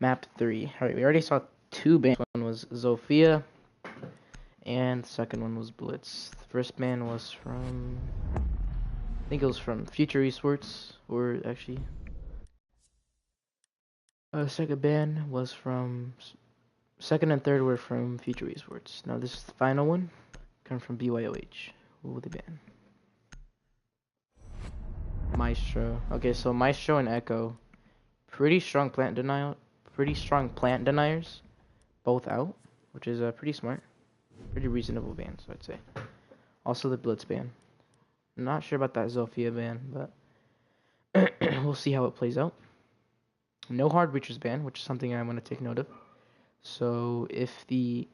Map 3. Alright, we already saw 2 bans. One was Zofia, and the second one was Blitz. The first ban was from... I think it was from Future Esports, or actually... second ban was from... Second and third were from Future Esports. Now this is the final one, coming from BYOH. Who will they ban? Maestro. Okay, so Maestro and Echo. Pretty strong plant deniers. Both out, which is pretty smart. Pretty reasonable bans, I'd say. Also the Blitz ban. I'm not sure about that Zofia ban, but we'll see how it plays out. No hard breachers ban, which is something I want to take note of. So if the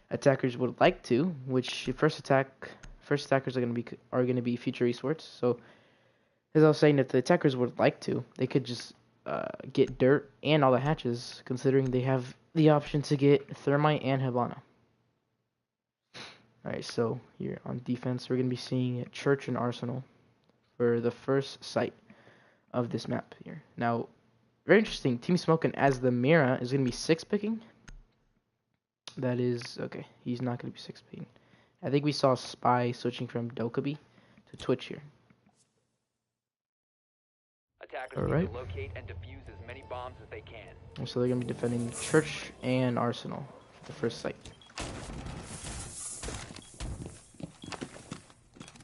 attackers would like to, which first attackers are gonna be Future Esports. So as I was saying, if the attackers would like to, they could just get dirt and all the hatches, considering they have the option to get Thermite and Hibana. Alright, so here on defense, we're going to be seeing Church and Arsenal for the first site of this map here. Now, very interesting, Team Smokin' as the Mira is going to be 6-picking. That is, okay, he's not going to be 6-picking. I think we saw Spy switching from Dokkaebi to Twitch here. Alright. Locate and defuse as many bombs as they can. So they're going to be defending Church and Arsenal for the first site.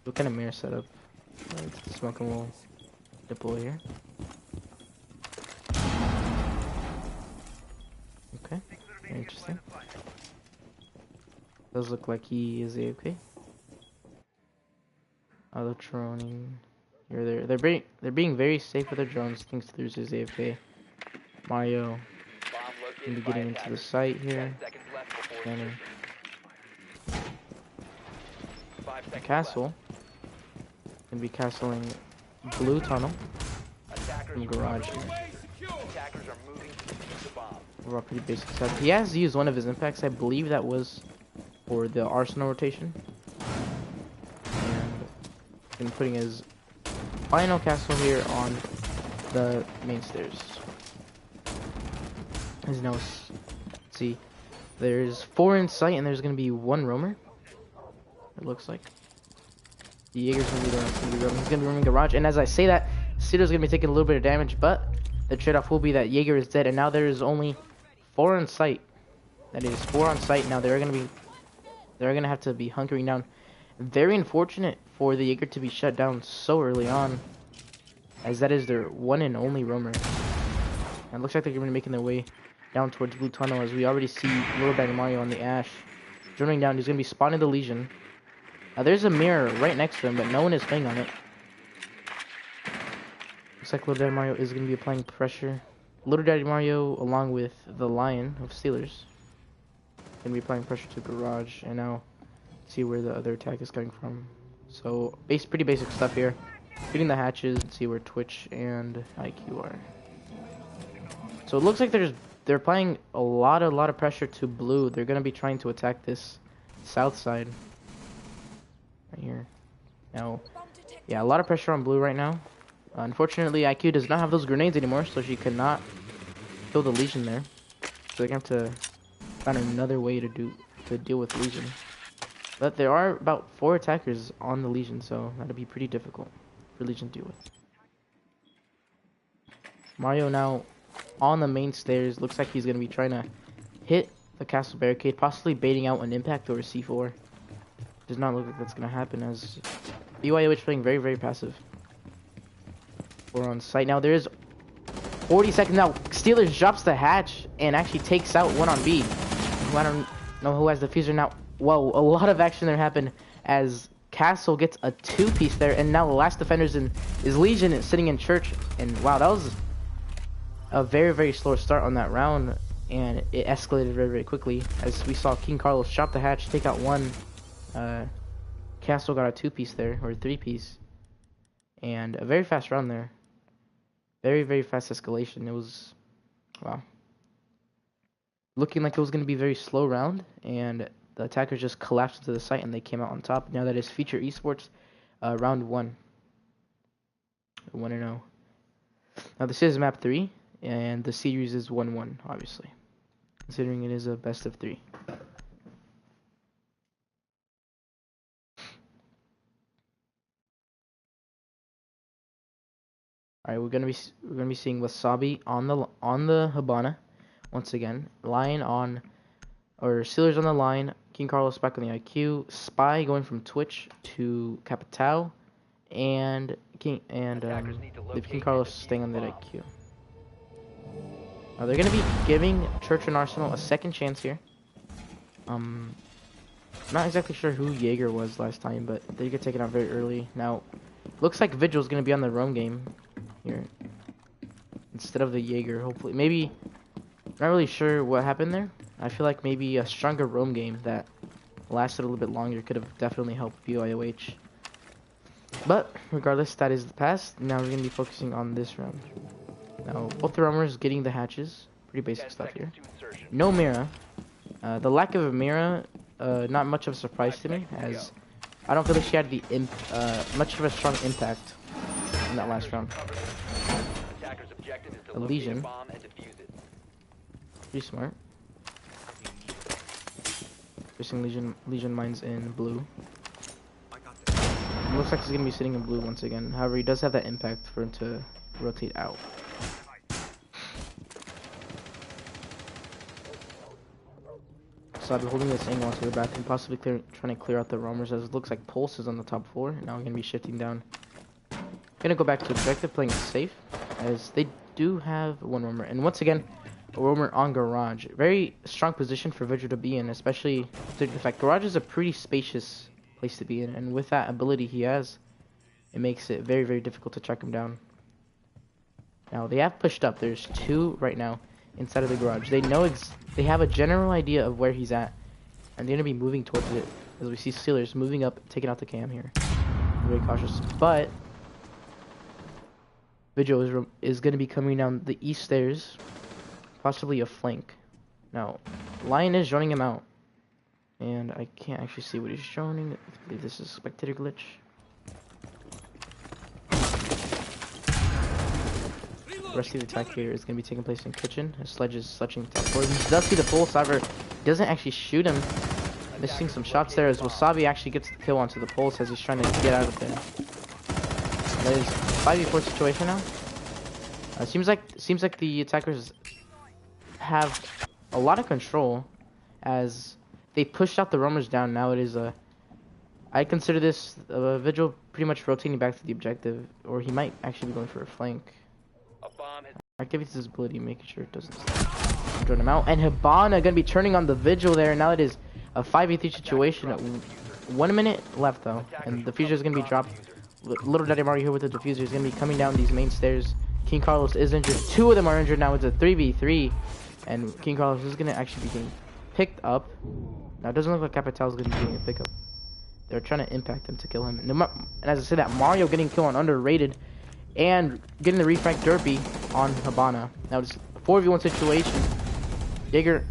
What kind of mirror setup? Smokin' will deploy here. Okay, interesting. Does look like he is AFK. Other droning. Here they're being very safe with their drones. Thinks there's his AFK. Mario gonna be getting into the site here. Scanning. Castle. Gonna be castling blue tunnel from garage here. Overall pretty basic stuff. He has used one of his impacts. I believe that was for the Arsenal rotation. And been putting his final castle here on the main stairs. As now, let's see, there's 4 in sight and there's gonna be 1 roamer. It looks like. The Jaeger's gonna be the one that's gonna be roaming. He's gonna be roaming garage, and as I say that, Cedar's gonna be taking a little bit of damage, but the trade-off will be that Jaeger is dead, and now there is only 4 on site. That is 4 on site. Now they're gonna have to be hunkering down. Very unfortunate for the Jaeger to be shut down so early on, as that is their one and only roamer. And it looks like they're gonna be making their way down towards blue tunnel, as we already see Little Bang Mario on the Ash droning down. He's gonna be spawning the Legion. Now there's a mirror right next to him, but no one is playing on it. Looks like Little Daddy Mario is going to be applying pressure. Little Daddy Mario, along with the Lion of Steelers, going to be applying pressure to Garage. And now, see where the other attack is coming from. So, pretty basic stuff here. Getting the hatches, and see where Twitch and IQ are. So it looks like they're applying a lot of pressure to blue. They're going to be trying to attack this south side. Right here. Now, yeah, a lot of pressure on blue right now. Unfortunately, IQ does not have those grenades anymore, so she cannot kill the Legion there. So they're going to have to find another way to deal with Legion. But there are about 4 attackers on the Legion, so that'll be pretty difficult for Legion to deal with. Mario now on the main stairs. Looks like he's going to be trying to hit the castle barricade, possibly baiting out an impact or a C4. Does not look like that's going to happen, as BYOH playing very passive. We're on site now. There is 40 seconds now. Steelers drops the hatch and actually takes out 1 on B. I don't know who has the fuser now. Whoa, a lot of action there happened as Castle gets a 2-piece there, and now the last defenders is Legion sitting in Church. And wow, that was a very slow start on that round, and it escalated very quickly as we saw King Carlos drop the hatch, take out 1. Castle got a 2-piece there, or a 3-piece, and a very fast round there. Very fast escalation. It was, wow, looking like it was going to be a very slow round, and the attackers just collapsed into the site and they came out on top. Now that is Future Esports, round 1. 1-0. Now this is map 3, and the series is 1-1, obviously, considering it is a best of 3. All right, we're gonna be seeing Wasabi on the Habana once again. Lion on, or Steelers on the line. King Carlos back on the IQ. Spy going from Twitch to Capitao, and the King Carlos staying on that IQ. They're gonna be giving Church and Arsenal a second chance here. Not exactly sure who Jaeger was last time, but they get taken out very early. Now, looks like Vigil's gonna be on the roam game here instead of the Jaeger. Hopefully, maybe. Not really sure what happened there. I feel like maybe a stronger roam game that lasted a little bit longer could have definitely helped BYOH. But regardless, that is the past. Now we're going to be focusing on this round. Now, both the roamers getting the hatches. Pretty basic stuff here. No Mira. The lack of a Mira, not much of a surprise to me, as I don't feel like she had the much of a strong impact in that last round. A Legion. Pretty smart. Facing Legion mines in blue. It looks like he's gonna be sitting in blue once again. However, he does have that impact for him to rotate out. So I'll be holding this angle onto the back and possibly trying to clear out the roamers, as it looks like Pulse is on the top floor. Now I'm gonna be shifting down. Gonna go back to objective, playing it safe, as they do have one roamer, and once again, a roamer on Garage. Very strong position for Vigil to be in, especially due to the fact Garage is a pretty spacious place to be in, and with that ability he has, it makes it very, very difficult to track him down. Now they have pushed up. There's 2 right now inside of the Garage. They know they have a general idea of where he's at, and they're gonna be moving towards it. As we see Steelers moving up, taking out the cam here. Very cautious, but Vigil is gonna be coming down the east stairs. Possibly a flank. Now, Lion is joining him out. And I can't actually see what he's joining. I believe this is a spectator glitch. The rest of the attack here is going to be taking place in kitchen. His sledge is sledging top forward. He does see the Pulse, however, doesn't actually shoot him. Missing some shots there as Wasabi actually gets the kill onto the Pulse as he's trying to get out of there. That is 5v4 situation now. Seems like the attackers have a lot of control as they pushed out the roamers down. Now it is I consider this Vigil pretty much rotating back to the objective, or he might actually be going for a flank. Activates his ability, making sure it doesn't join him out. And Hibana gonna be turning on the Vigil there. Now it is a 5v3 situation. 1 minute left though, and the diffuser is gonna be dropped. Little Daddy Mario here with the diffuser is gonna be coming down these main stairs. King Carlos is injured. 2 of them are injured now. It's a 3v3. And King Carlos is going to actually be getting picked up. Now, it doesn't look like Capital is going to be getting a pickup. They're trying to impact him to kill him. And as I said, that Mario getting killed on underrated and getting the refrag derpy on Habana. Now, it's a 4v1 situation. Jaeger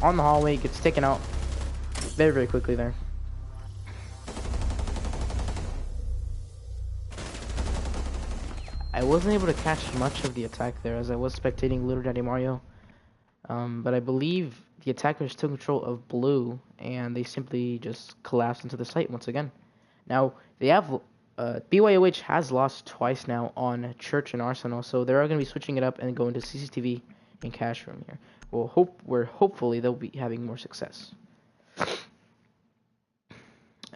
on the hallway gets taken out very, very quickly there. I wasn't able to catch much of the attack there as I was spectating Little Daddy Mario. But I believe the attackers took control of blue, and they simply just collapsed into the site once again. Now, they have BYOH has lost twice now on Church and Arsenal, so they're going to be switching it up and going to CCTV and Cash Room here. Hopefully they'll be having more success.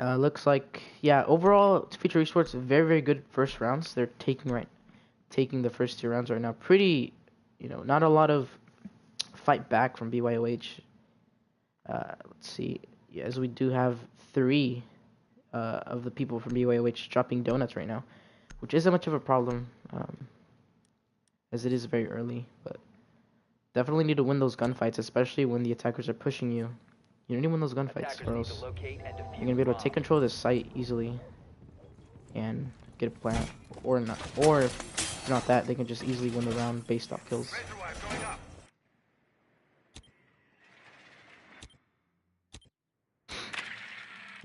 Looks like, yeah, overall, Future Esports, very, very good first rounds. They're taking the first 2 rounds right now. Pretty, not a lot of fight back from BYOH. Let's see, as we do have 3 of the people from BYOH dropping donuts right now, which isn't much of a problem, as it is very early, but definitely need to win those gunfights, especially when the attackers are pushing you. You need to win those gunfights, or else you're gonna be able to take control of this site easily and get a plant, or not, or if not that, they can just easily win the round based off kills.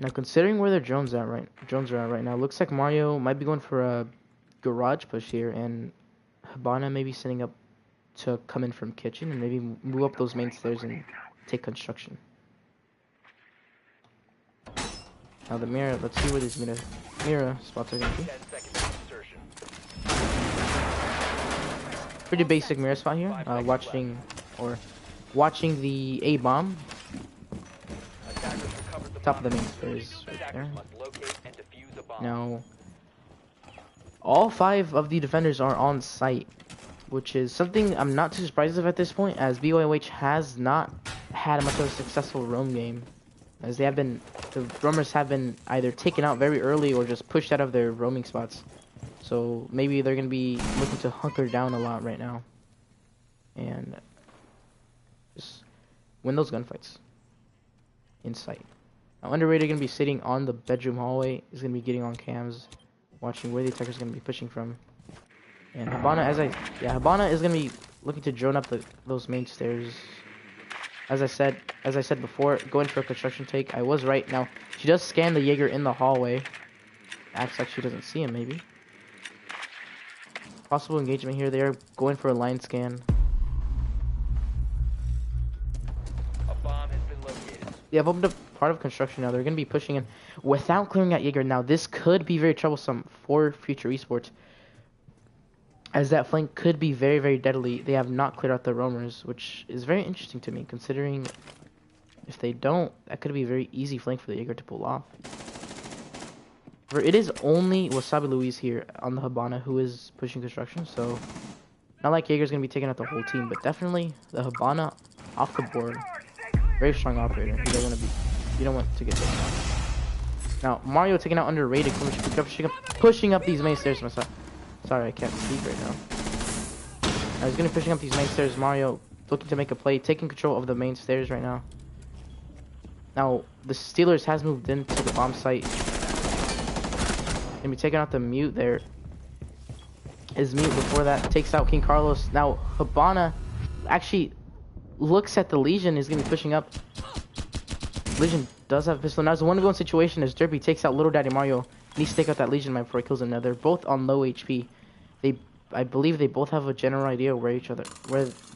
Now, considering where their drones are at right now, looks like Mario might be going for a garage push here, and Habana maybe setting up to come in from kitchen and maybe move up those main stairs and take construction. Now the mirror, let's see where these mirror spots are going to be. 10 seconds to insertion. Pretty basic mirror spot here. Watching the A bomb. Attackers recovered the Top of the bomb. main stairs right there. Attackers must locate and defuse a bomb. Now, all 5 of the defenders are on site, which is something I'm not too surprised of at this point, as BYOH has not had much of a successful roam game, as the roamers have been either taken out very early or just pushed out of their roaming spots. So maybe they're going to be looking to hunker down a lot right now and just win those gunfights in sight. Now, Underrated going to be sitting on the bedroom hallway. He's going to be getting on cams, watching where the attacker is going to be pushing from. And Habana, Habana is going to be looking to drone up those main stairs. As I said before, going for a construction take. I was right. Now, she does scan the Jaeger in the hallway. Acts like she doesn't see him, maybe. Possible engagement here. They're going for a line scan. A bomb has been located. Yeah, I've opened up part of construction now. They're going to be pushing in without clearing that Jaeger. Now, this could be very troublesome for future esports, as that flank could be very, very deadly. They have not cleared out the roamers, which is very interesting to me, considering if they don't, that could be a very easy flank for the Jaeger to pull off. It is only Wasabi Luis here on the Habana who is pushing construction, so not like Jaeger's going to be taking out the whole team, but definitely the Habana off the board. Very strong operator. You don't want to get taken out. Now, Mario taking out Underrated, pushing up these main stairs. Sorry, I can't speak right now. He's going to be pushing up these main stairs. Mario looking to make a play, taking control of the main stairs right now. Now, the Steelers has moved into the bomb site. Gonna be taking out the mute there. His mute before that takes out King Carlos. Now, Habana actually looks at the Legion, is gonna be pushing up. Legion does have a pistol. Now, it's a one-to-one situation as Derpy takes out Little Daddy Mario. Needs to take out that Legion man before he kills him. Now, they're both on low HP. I believe they both have a general idea where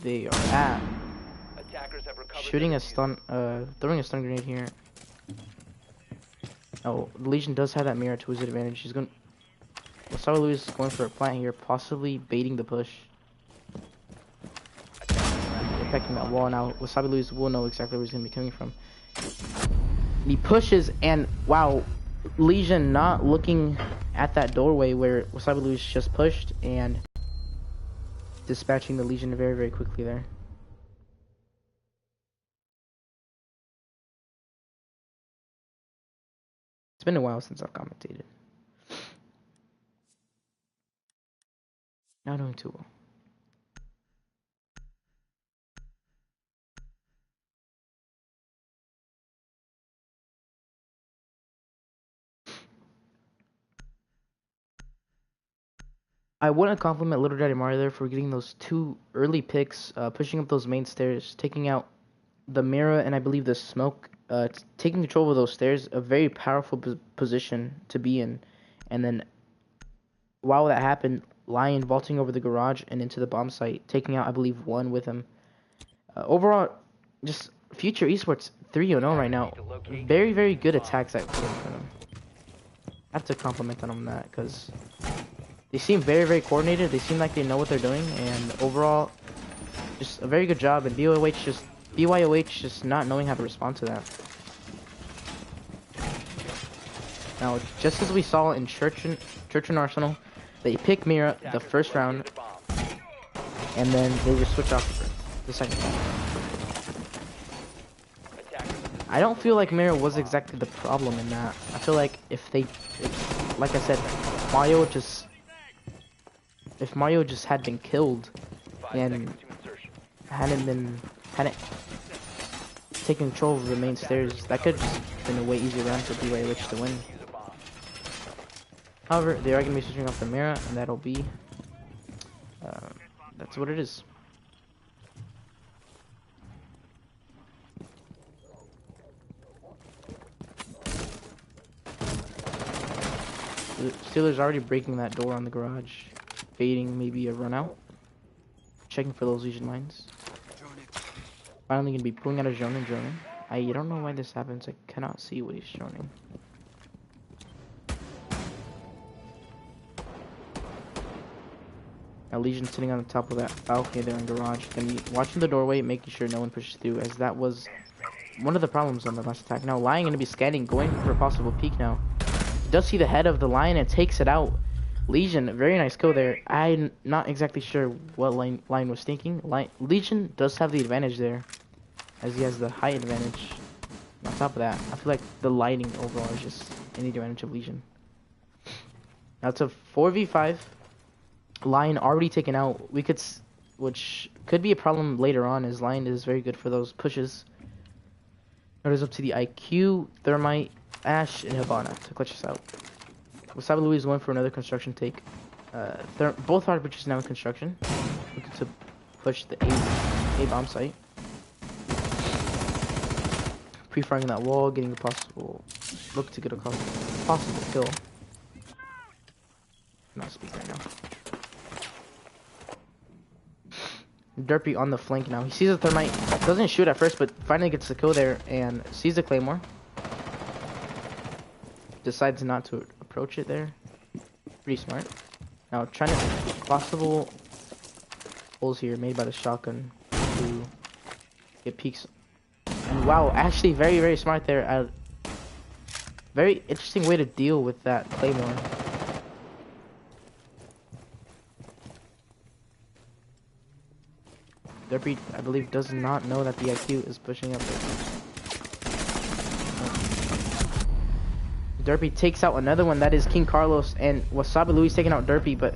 they are at. Attackers have recovered. Shooting a stun, throwing a stun grenade here. Oh, the Legion does have that mirror to his advantage. He's going. Wasabi Luis is going for a plant here, possibly baiting the push. Impacting that wall now. Wasabi Luis will know exactly where he's going to be coming from. He pushes, and wow, Legion not looking at that doorway where Wasabi Luis just pushed, and dispatching the Legion very, very quickly there. It's been a while since I've commentated. Not doing too well. I want to compliment Little Daddy Mario there for getting those 2 early picks, pushing up those main stairs, taking out the mirror and I believe the smoke, taking control of those stairs, a very powerful position to be in. And then while that happened, Lion vaulting over the garage and into the bomb site, taking out I believe 1 with him. Overall, just future esports 3-0 right now. Very, very good attacks at them. I have to compliment them on that because they seem very, very coordinated. They seem like they know what they're doing, and overall, just a very good job. And BYOH just not knowing how to respond to that. Now, just as we saw in Church and Arsenal, they pick Mira the first round, and then they just switch off the second round. I don't feel like Mira was exactly the problem in that. I feel like like I said, if Mario just had been killed and hadn't taken control of the main stairs, that could have just been a way easier round for BYOH to win. However, they are going to be switching off the mirror, and that'll be that's what it is. The Steelers already breaking that door on the garage, baiting maybe a run out. checking for those Legion mines. Finally gonna be pulling out a drone and droning. I don't know why this happens. I cannot see what he's droning. Now Legion sitting on the top of that balcony there in garage. Gonna be watching the doorway, making sure no one pushes through, as that was one of the problems on the last attack. Now Lion gonna be scanning, going for a possible peek now. Does see the head of the Lion and takes it out. Legion, very nice kill there. I'm not exactly sure what Lion was thinking. Legion does have the advantage there, as he has the height advantage. On top of that, I feel like the lighting overall is just in the advantage of Legion. Now it's a 4v5. Lion already taken out. Which could be a problem later on, as Lion is very good for those pushes. Now it is up to the IQ, Thermite, Ash, and Hibana to clutch us out. Wasabi Louis is going for another construction take. Both hard pitchers now in construction. Looking to push the A bomb site. Pre-firing that wall, getting a possible look to get a possible kill. Not speak right now. Derpy on the flank now. He sees a thermite, doesn't shoot at first, but finally gets the kill there and sees the claymore. Decides not to approach it there. Pretty smart. Now trying to possible holes here made by the shotgun to get peeks. And wow, actually very, very smart there. Very interesting way to deal with that claymore. Derpy, I believe, does not know that the IQ is pushing up there. Derpy takes out another one, that is King Carlos, and Wasabi Louis taking out Derpy, but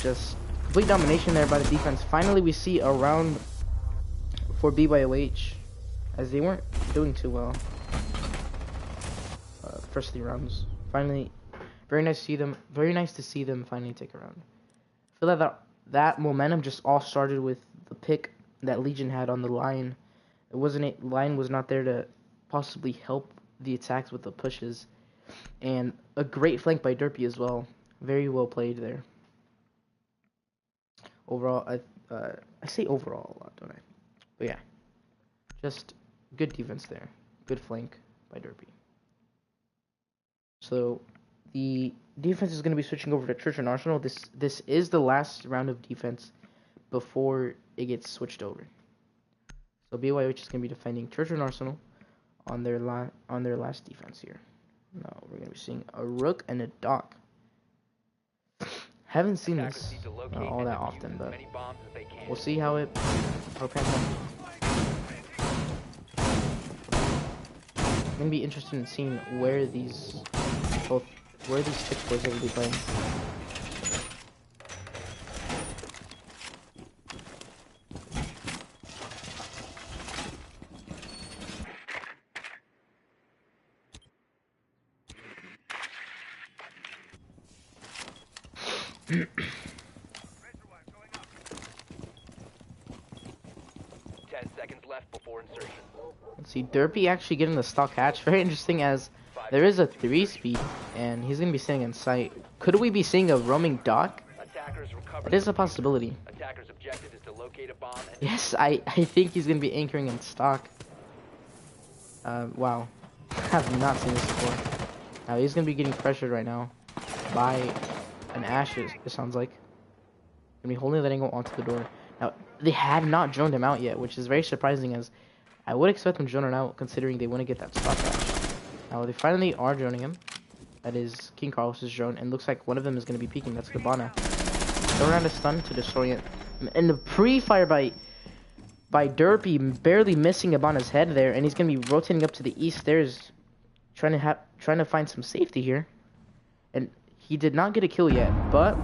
just complete domination there by the defense. Finally, we see a round for BYOH, as they weren't doing too well. First 3 rounds. Finally, very nice to see them. Very nice to see them finally take a round. I feel like that momentum just all started with the pick that Legion had on the line. Line was not there to possibly help the attacks with the pushes, and a great flank by Derpy as well. Very well played there. Overall, I say overall a lot, don't I? But yeah, just good defense there. Good flank by Derpy. So the defense is going to be switching over to Church and Arsenal. This is the last round of defense before it gets switched over. So BYOH is going to be defending Church and Arsenal on their last defense here. Now we're going to be seeing a Rook and a Doc. Haven't seen this all that often, but we'll see how it pans out. I'm going to be interested in seeing where these 6 players will be playing. Let's see, Derpy actually getting the stock hatch. Very interesting, as there is a 3-speed, and he's going to be sitting in sight. Could we be seeing a roaming Doc? It is a possibility. Yes, I think he's going to be anchoring in stock. Wow. I have not seen this before. Now he's going to be getting pressured right now by an Ash, it sounds like. Going to be holding that angle onto the door. Now, they have not droned him out yet, which is very surprising, as I would expect them to drone him out, considering they want to get that stock hatch. Now, they finally are droning him. That is King Carlos's drone, and looks like one of them is going to be peeking. That's Cabana. Throw around a stun to destroy it. And the pre-fire by Derpy, barely missing Cabana's head there, and he's going to be rotating up to the east stairs, trying to find some safety here. And he did not get a kill yet, but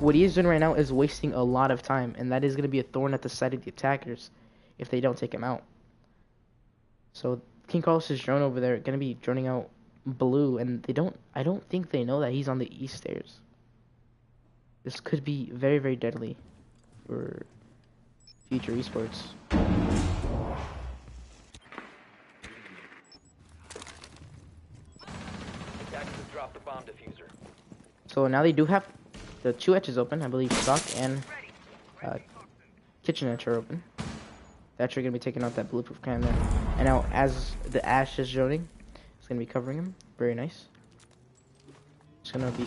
what he is doing right now is wasting a lot of time, and that is going to be a thorn at the side of the attackers if they don't take him out. So King Carlos's drone over there going to be droning out blue, and I don't think they know that he's on the east stairs. This could be very, very deadly for future esports. Drop the bomb diffuser. So now they do have the 2 hatches open, I believe, stock and kitchenette are open. Thatcher gonna be taking out that bulletproof can there. And now as the Ash is joining, it's gonna be covering him. Very nice. It's gonna be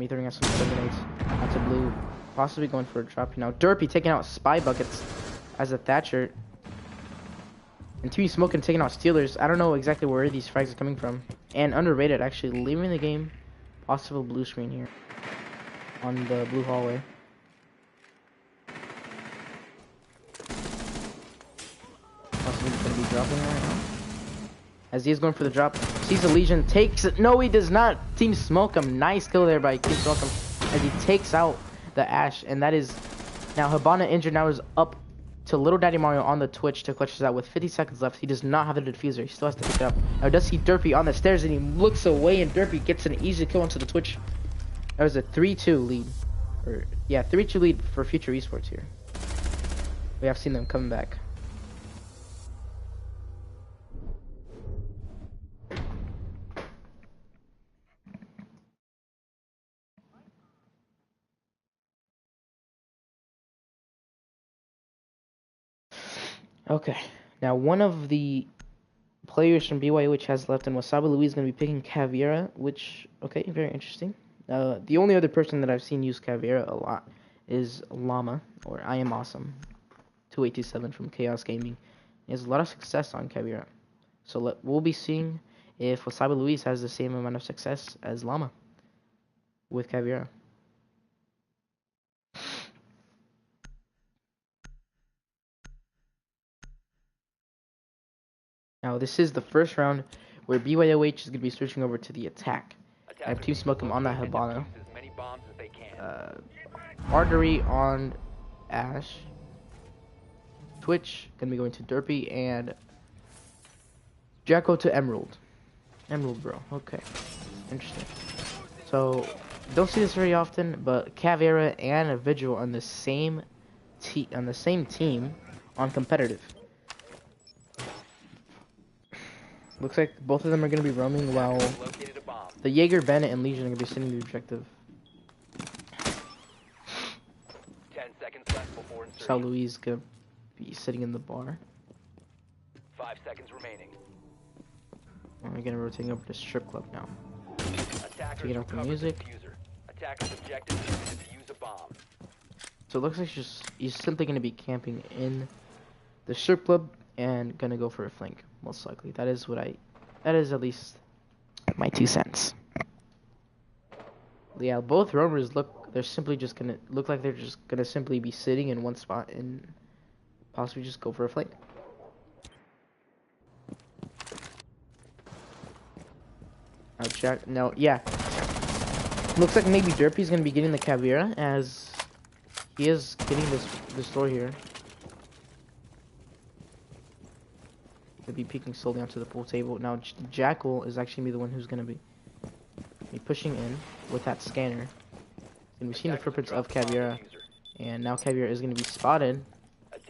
throwing out some grenades. Out to blue. Possibly going for a drop. Now Derpy taking out spy buckets as a Thatcher. And TV Smoking taking out Steelers. I don't know exactly where these frags are coming from. And underrated actually leaving the game. Possible blue screen here. On the blue hallway. Possibly going to be dropping right now. As he is going for the drop. Sees the Legion. Takes it. No, he does not. Team Smokem. Nice kill there by Team Smokem. As he takes out the Ash. And that is... Now Hibana injured. Now is up to Little Daddy Mario on the Twitch to clutch this out with 50 seconds left. He does not have the diffuser. He still has to pick it up. Now does see Derpy on the stairs and he looks away and Derpy gets an easy kill onto the Twitch. That was a 3-2 lead. Or yeah, 3-2 lead for future esports here. We have seen them coming back. Okay, now one of the players from BYOH has left, and Wasabi Louis is going to be picking Caveira, which, okay, very interesting. The only other person that I've seen use Caveira a lot is Llama, or I Am Awesome, 2827 from Chaos Gaming. He has a lot of success on Caveira. So we'll be seeing if Wasabi Louis has the same amount of success as Llama with Caveira. Now this is the first round where BYOH is going to be switching over to the attack. I have Team Smokem on that Hibana. Artery on Ash. Twitch going to be going to Derpy and Jacko to Emerald. Emerald, bro. Okay. Interesting. So, don't see this very often, but Caveira and Vigil on the same team on competitive. Looks like both of them are going to be roaming while the Jaeger, Bennett, and Legion are going to be sitting the objective. 10 seconds left before insertion. Sal Louis is going to be sitting in the bar. 5 seconds remaining. We're going to rotate over to strip club now. Attackers Taking out the recover music. diffuser. Attackers objective is to defuse a bomb. So it looks like he's simply going to be camping in the strip club and going to go for a flank, most likely. That is at least my 2 cents. Yeah, both roamers they're simply just going to look like they're just going to simply be sitting in one spot and possibly just go for a flank. No, yeah. Looks like maybe Derpy's going to be getting the Caveira as he is getting this door here. He'll be peeking slowly onto the pool table. Now Jackal is actually be the one who's going to be pushing in with that scanner. And we've seen the footprints of Caveira, and now Caveira is going to be spotted,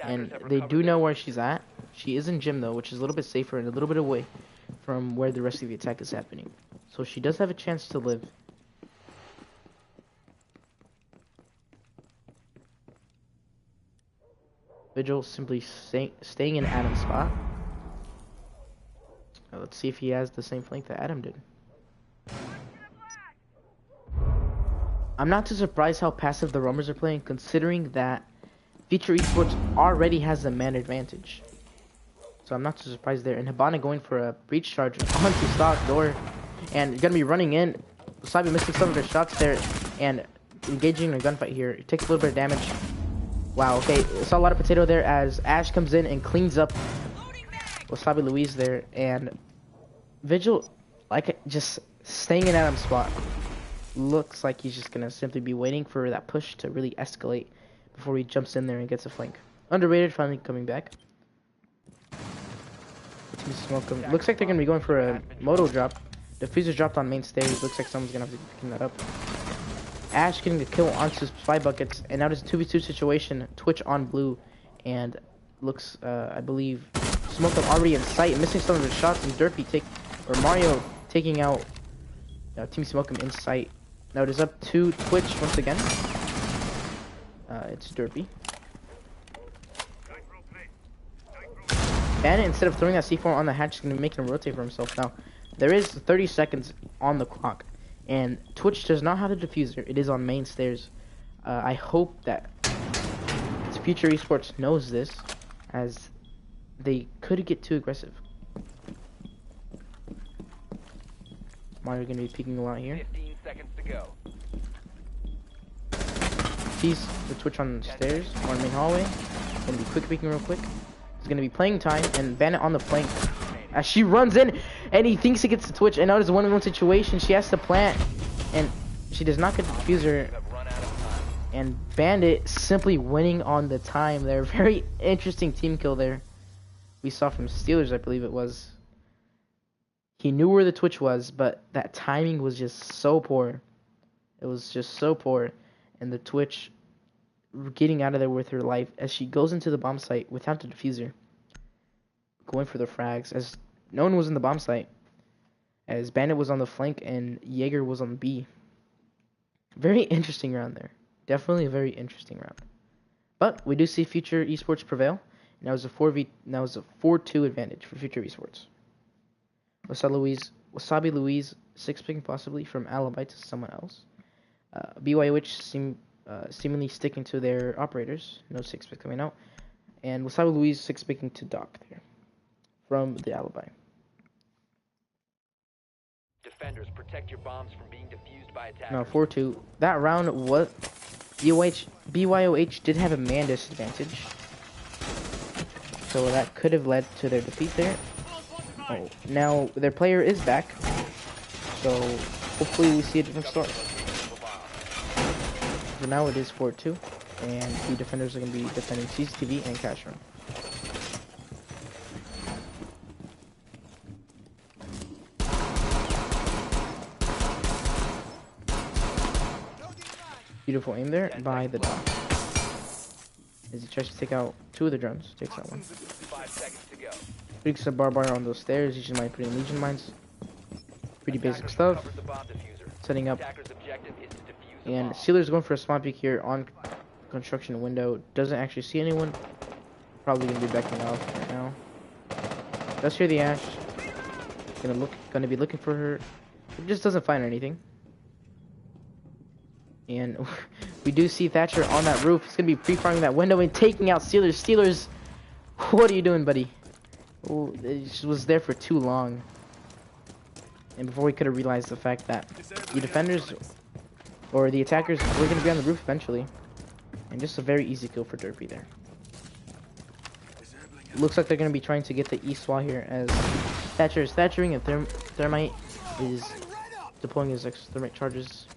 and they do know where she's at. She is in gym though, which is a little bit safer and a little bit away from where the rest of the attack is happening. So she does have a chance to live. Vigil simply staying in Adam's spot. Now let's see if he has the same flank that Adam did. I'm not too surprised how passive the roamers are playing, considering that Future Esports already has a man advantage. So I'm not too surprised there. And Hibana going for a breach charge onto stock door, and gonna be running in. Wasabi missing some of their shots there, and engaging in a gunfight here. It takes a little bit of damage. Wow, okay, saw a lot of potato there as Ash comes in and cleans up Wasabi Louise there, and Vigil, like, just staying in Adam's spot. Looks like he's just gonna simply be waiting for that push to really escalate before he jumps in there and gets a flank. Underrated, finally coming back. Looks like they're gonna be going for a moto drop. Diffuser dropped on main stage. Looks like someone's gonna have to be picking that up. Ash getting the kill onto spy buckets, and now there's a 2v2 situation. Twitch on blue, and looks, I believe, Smokem already in sight, missing some of the shots, and Derpy Mario taking out Team Smokem in sight. Now it is up to Twitch once again. It's Derpy. Bandit, instead of throwing that C4 on the hatch, is going to make him rotate for himself. Now, there is 30 seconds on the clock, and Twitch does not have a diffuser. It is on main stairs. I hope that Future Esports knows this, as they could get too aggressive. Mario going to be peeking a lot here. 15 seconds to go. Sees the Twitch on the stairs, on the main hallway. Going to be quick peeking real quick. It's going to be playing time, and Bandit on the flank. As she runs in, and he thinks he gets the Twitch, and now it's a one-on-one situation. She has to plant, and she does not get the diffuser. And Bandit simply winning on the time there. Very interesting team kill there. We saw from Steelers, I believe it was. He knew where the Twitch was, but that timing was just so poor. It was just so poor. And the Twitch getting out of there with her life as she goes into the bomb site without the diffuser. Going for the frags as no one was in the bomb site. As Bandit was on the flank and Jaeger was on B. Very interesting round there. Definitely a very interesting round. But we do see Future Esports prevail. And that was a 4-2 advantage for Future Esports. Wasabi Louise 6-picking possibly from Alibi to someone else. BYOH seemingly sticking to their operators. No 6-pick coming out. And Wasabi Louise 6-picking to Doc there from the Alibi. Defenders, protect your bombs from being defused by attackers. No, 4-2. That round, what? BYOH did have a man disadvantage. So that could have led to their defeat there. Oh, now their player is back. So hopefully we see a different start. For now it is 4-2. And the defenders are going to be defending CCTV and Cash Room. Beautiful aim there by the Doc. As he tries to take out 2 of the drones. Takes out 1. 5 seconds to go. Freaks a barbed wire on those stairs. Using my putting Legion mines. Pretty basic stuff. Setting up. And Sealer's going for a spawn peek here on construction window. Doesn't actually see anyone. Probably going to be backing off right now. Does hear the Ash. Gonna be looking for her. It just doesn't find anything. And we do see Thatcher on that roof. He's going to be pre-firing that window and taking out Steelers. Steelers, what are you doing, buddy? Oh, it just was there for too long. And before we could have realized the fact that the defenders, or the attackers, were going to be on the roof eventually. And just a very easy kill for Derpy there. Looks like they're going to be trying to get the east wall here as Thatcher is Thatchering and Thermite is deploying his thermite charges.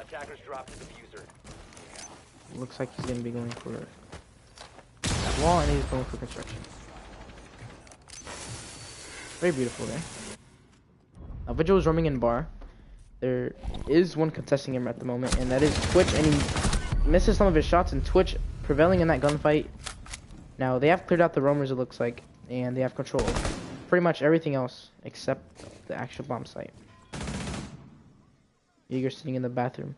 Attackers drop the diffuser. Looks like he's going to be going for that wall, and he's going for construction. Very beautiful there. Now, Vigil is roaming in bar. There is one contesting him at the moment, and that is Twitch, and he misses some of his shots, and Twitch prevailing in that gunfight. Now, they have cleared out the roamers, it looks like, and they have control of pretty much everything else except the actual bomb site. Jaeger sitting in the bathroom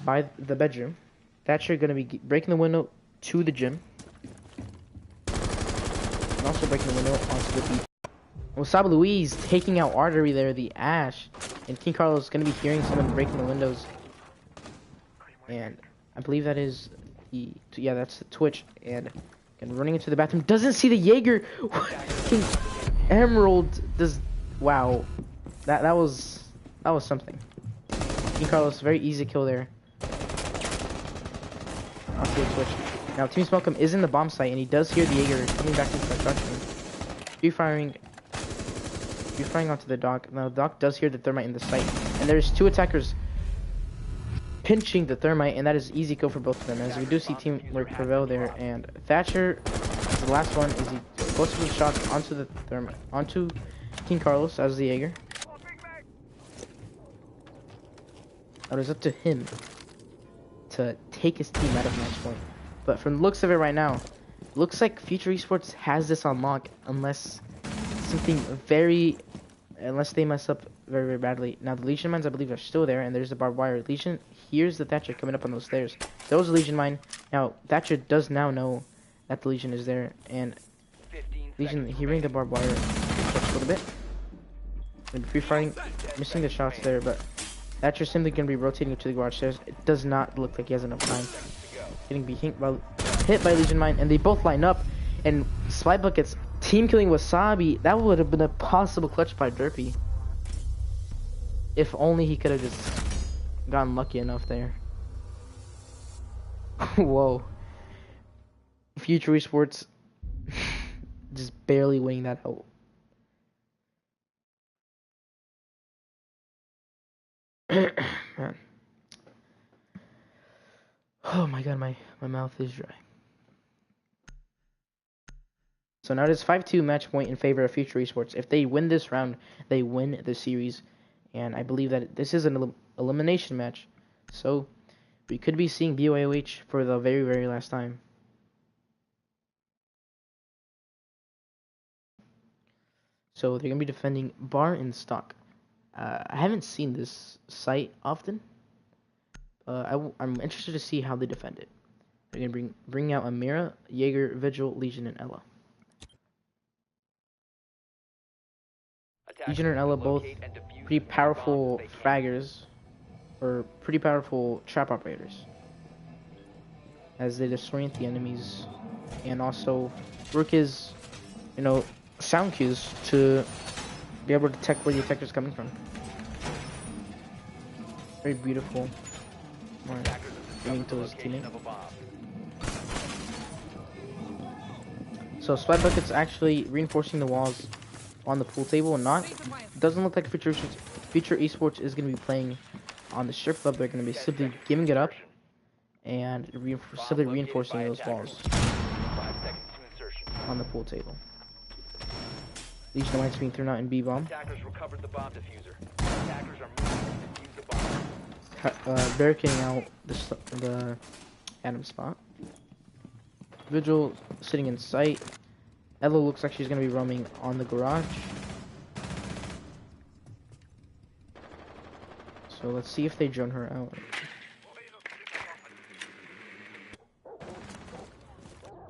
by the bedroom. Thatcher going to be breaking the window to the gym. And also breaking the window onto the beach. Wasabi Louise taking out Artery there, the Ash. And King Carlos is going to be hearing someone breaking the windows. And I believe that is the... Yeah, that's the Twitch. And running into the bathroom. Doesn't see the Jaeger. Emerald does... Wow. That was something. King Carlos, very easy kill there. Onto the Twitch. Now Team Smoke'em is in the bomb site and he does hear the Jaeger coming back into construction. Firing onto the Doc. Now the Doc does hear the thermite in the site. And there's 2 attackers pinching the thermite, and that is easy kill for both of them, as we do see teamwork prevail there. And Thatcher, the last one, is he goes for the shots onto the thermite, onto King Carlos as the Jaeger. It is up to him to take his team out of match point. But from the looks of it right now, looks like Future Esports has this on lock unless they mess up very, very badly. Now the Legion mines I believe are still there, and there's the barbed wire. Legion hears the Thatcher coming up on those stairs. Those are Legion mine. Now, Thatcher does now know that the Legion is there, and Legion, he ring the barbed wire just a little bit. And pre-firing, missing the shots there, but Thatcher's simply going to be rotating to the garage stairs. It does not look like he has enough time. Getting hit by Legion mine, and they both line up, and Spybuck gets team killing Wasabi. That would have been a possible clutch by Derpy. If only he could have just gotten lucky enough there. Whoa. Future Esports just barely winning that out. Man. Oh my god, my mouth is dry. So now it is 5-2 match point in favor of Future Esports. If they win this round, they win the series. And I believe that this is an elimination match. So we could be seeing BYOH for the very, very last time. So they're going to be defending Bar in Stock. I haven't seen this site often. I'm interested to see how they defend it. They're going to bring out Amira, Jaeger, Vigil, Legion, and Ella. Legion and Ella both pretty powerful fraggers, or pretty powerful trap operators, as they disorient the enemies and also work his, sound cues to be able to detect where the attacker's coming from. Very beautiful. Aiming to his teammate. So Spybucket's actually reinforcing the walls on the pool table, and doesn't look like Future Esports is going to be playing on the strip club. They're going to be simply giving it up and simply reinforcing those walls on the pool table. Legion Alliance being thrown out in B-bomb. Barricading out the Atom spot. Vigil sitting in sight. Ella looks like she's going to be roaming on the garage. So let's see if they drone her out.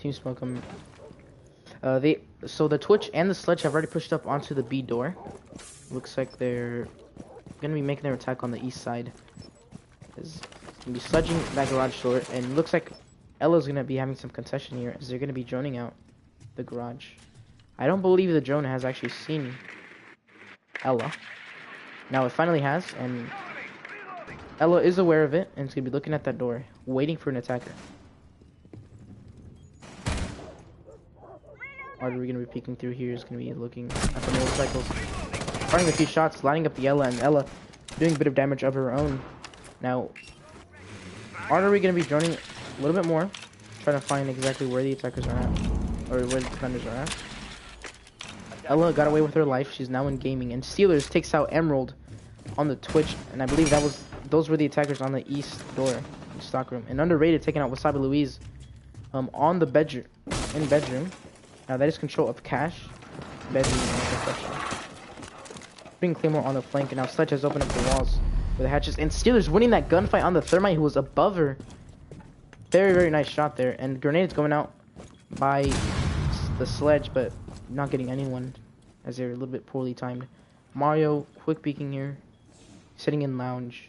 Team smoke them. So the Twitch and the Sledge have already pushed up onto the B door. Looks like they're gonna be making their attack on the east side. Is gonna be sledging that garage door, and looks like Ella's gonna be having some concession here, as they're gonna be droning out the garage. I don't believe the drone has actually seen Ella. Now it finally has, and Ella is aware of it, and is gonna be looking at that door, waiting for an attacker. Artery gonna be peeking through here, is gonna be looking at the motorcycles, firing a few shots, lining up the Ella, and Ella doing a bit of damage of her own. Now, Artery gonna be droning a little bit more, trying to find exactly where the attackers are at, or where the defenders are at. Ella got away with her life. She's now in gaming, and Steelers takes out Emerald on the Twitch, and I believe those were the attackers on the east door, in stockroom. And Underrated taking out Wasabi Louise, on the bedroom. Now that is control of Cash, bedroom, and construction. Putting Claymore on the flank, and now Sledge has opened up the walls with the hatches, and Steelers winning that gunfight on the Thermite, who was above her. Very, very nice shot there, and grenades going out by the Sledge, but not getting anyone, as they're a little bit poorly timed. Mario, quick peeking here, sitting in lounge.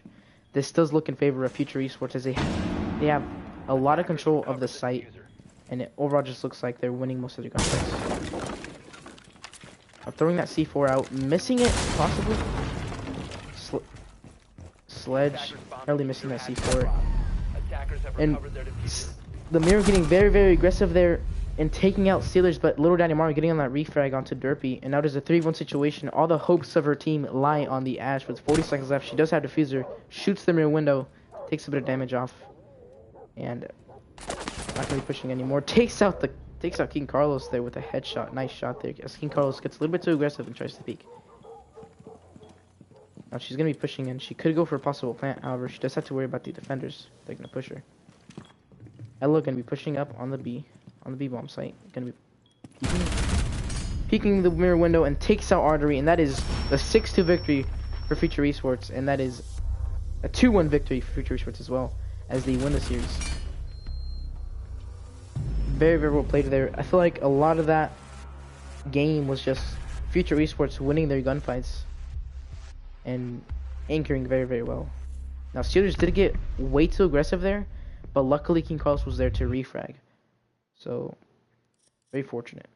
This does look in favor of Future Esports, as they have a lot of control of the site, and it overall just looks like they're winning most of their gunfights. Throwing that C4 out, missing it, possibly. Sledge, barely missing that C4. And the Mirror getting very, very aggressive there and taking out Steelers, but Little Daddy Mario getting on that refrag onto Derpy. And now there's a 3v1 situation. All the hopes of her team lie on the Ash with 40 seconds left. She does have Diffuser, shoots the mirror window, takes a bit of damage off, and not gonna be pushing anymore. Takes out King Carlos there with a headshot. Nice shot there, as King Carlos gets a little bit too aggressive and tries to peek. Now she's gonna be pushing in. She could go for a possible plant, however, she does have to worry about the defenders. They're gonna push her. Ella gonna be pushing up on the B bomb site. Gonna be peeking the mirror window and takes out Artery, and that is the 6-2 victory for Future Esports, and that is a 2-1 victory for Future Esports as well, as they win the series. Very, very well played there. I feel like a lot of that game was just Future Esports winning their gunfights and anchoring very, very well. Now, Steelers did get way too aggressive there, but luckily King Carlos was there to refrag. So, very fortunate.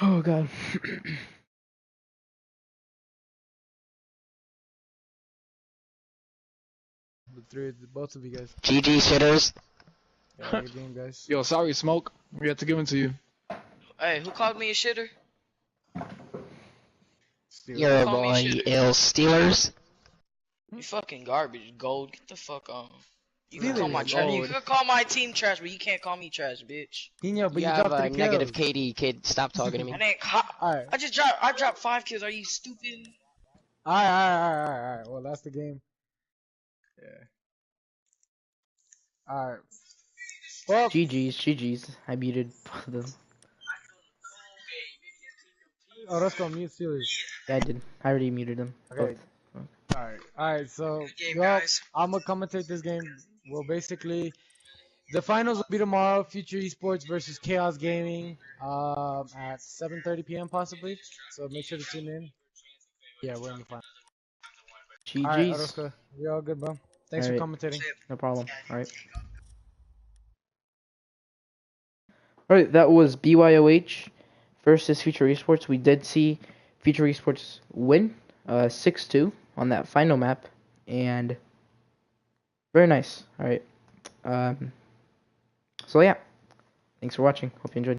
Oh, God. Both of you guys. GG shitters. Yeah, good game, guys. Yo, sorry, Smoke. We have to give it to you. Hey, who called me a shitter? Your Call me boy, shitter. ill Steelers. You fucking garbage, Gold. Get the fuck on. You can Really? call my trash. You Gold. can call my team trash, but you can't call me trash, bitch. Dino, but You you have dropped a 3 negative kills. KD, kid. Stop talking to me. I didn't. Alright. I dropped 5 kills. Are you stupid? Alright. Well, that's the game. Yeah. Alright. Well, GG's. I muted them. oh, let's go mute Steelers. Yeah, I did. I already muted them. Okay. Both. Alright, so, Good game, well, guys. I'm gonna commentate this game. Well, basically, the finals will be tomorrow. Future Esports versus Chaos Gaming at 7:30 p.m. possibly. So make sure to tune in. Yeah, we're in the final. Alright, GG's. Orozco, you're all good, bro. Thanks Alright. for commentating. No problem. Alright. Alright, that was BYOH versus Future Esports. We did see Future Esports win 6-2 on that final map. And very nice. Alright. So yeah. Thanks for watching. Hope you enjoyed.